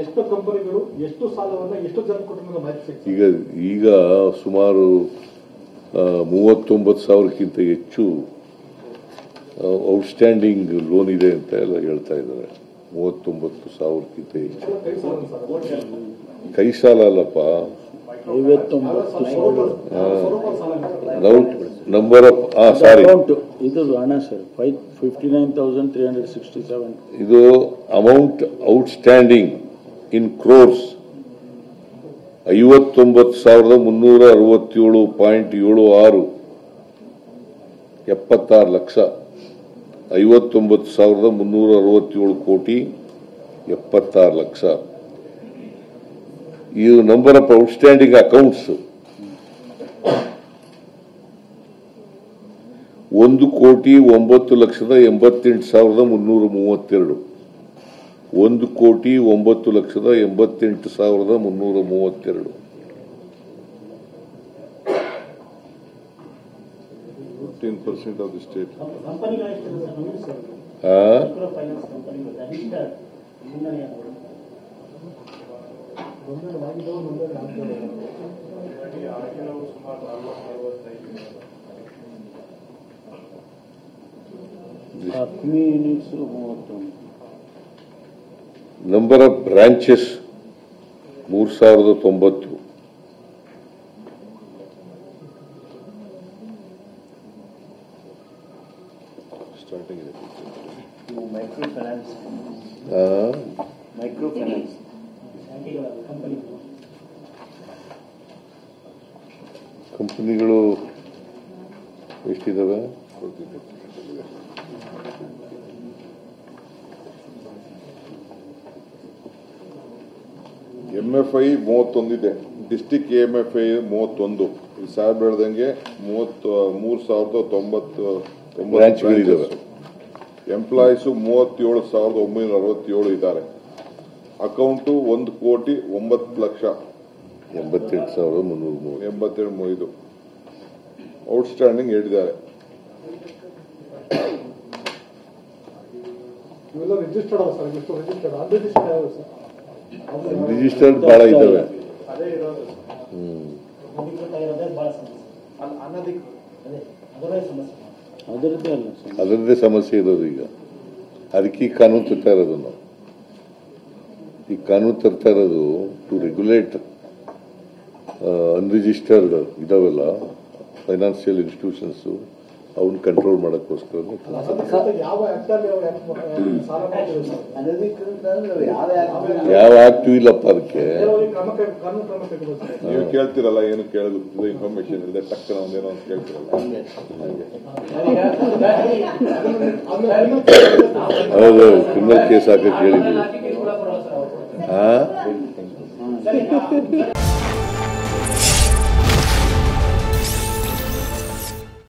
ಎಷ್ಟು ಕಂಪನಿಗಳು ಎಷ್ಟು ಸಾಲವನ್ನು ಎಷ್ಟು ಜನ ಕೊಟ್ಟು ಮಾಹಿತಿ ಈಗ ಸುಮಾರು 39,000ಕ್ಕಿಂತ ಹೆಚ್ಚು ಔಟ್ಸ್ಟ್ಯಾಂಡಿಂಗ್ ಲೋನ್ ಇದೆ ಅಂತ ಎಲ್ಲ ಹೇಳ್ತಾ ಇದ್ದಾರೆ. 39,000ಕ್ಕಿಂತ ಹೆಚ್ಚು ಕೈ ಸಾಲ ಅಲ್ಲಪ್ಪ, 59,000 ನಂಬರ್ ಆಫ್ ಸಾರಿ ಇದು ಹಣ ಸರ್ 59,367 ಇದು ಅಮೌಂಟ್ ಔಟ್ಸ್ಟ್ಯಾಂಡಿಂಗ್ ಇನ್ ಕ್ರೋರ್ಸ್ 59,367.76 76 ಲಕ್ಷ 59,367 ಕೋಟಿ 76 ಲಕ್ಷ. ಇದು number of outstanding accounts 1,09,88,332 1,09,88,332 15% of the state. Number of branches 3,090. Microfinance. Microfinance. ಕಂಪನಿಗಳು ಎಷ್ಟಿದಾವೆ? MFI 31 ಇದೆ. District MFI 31. ಈ ಸಾರ್ ಬೆಳೆದಂಗೆ 33,090 ಎಂಪ್ಲಾಯೀಸ್ 37,967 ಇದ್ದಾರೆ. ಅಕೌಂಟು 1,09,88,382 ಔಟ್ಸ್ಟ್ಯಾಂಡಿಂಗ್ ಹೇಳಿದ್ದಾರೆ. ರಿಜಿಸ್ಟರ್ಡ್ ಬಹಳ ಇದ್ದಾವೆ. ಅದರದ್ದೇ ಸಮಸ್ಯೆ ಇರೋದು. ಈಗ ಅದಕ್ಕೆ ಈ ಕಾನೂನು ತರ್ತಾ ಇರೋದು ನಾವು. ಈ ಕಾನೂನು ತರ್ತಾ ಇರೋದು ಟು ರೆಗ್ಯುಲೇಟ್ ಅನ್ರಿಜಿಸ್ಟರ್ಡ್ ಇದಾವೆಲ್ಲ ಫೈನಾನ್ಷಿಯಲ್ ಇನ್ಸ್ಟಿಟ್ಯೂಷನ್ಸ್, ಅವನ್ನ ಕಂಟ್ರೋಲ್ ಮಾಡೋಕ್ಕೋಸ್ಕರ. ಯಾವ ಆಕ್ಟಿವ್ ಇಲ್ಲಪ್ಪ ಅದಕ್ಕೆ. ನೀವು ಕೇಳ್ತಿರಲ್ಲ, ಏನು ಕೇಳೋದು ಇನ್ಫಾರ್ಮೇಶನ್ ಇಲ್ಲದೆ ಟಕ್ಕನ ಒಂದೇನೋ ಅಂತ ಕೇಳ್ತಿರಲ್ಲ. ಹೌದು, ಕ್ರಿಮಿನಲ್ ಕೇಸ್ ಹಾಕಕ್ಕೆ ಹೇಳಿದ್ದೀವಿ.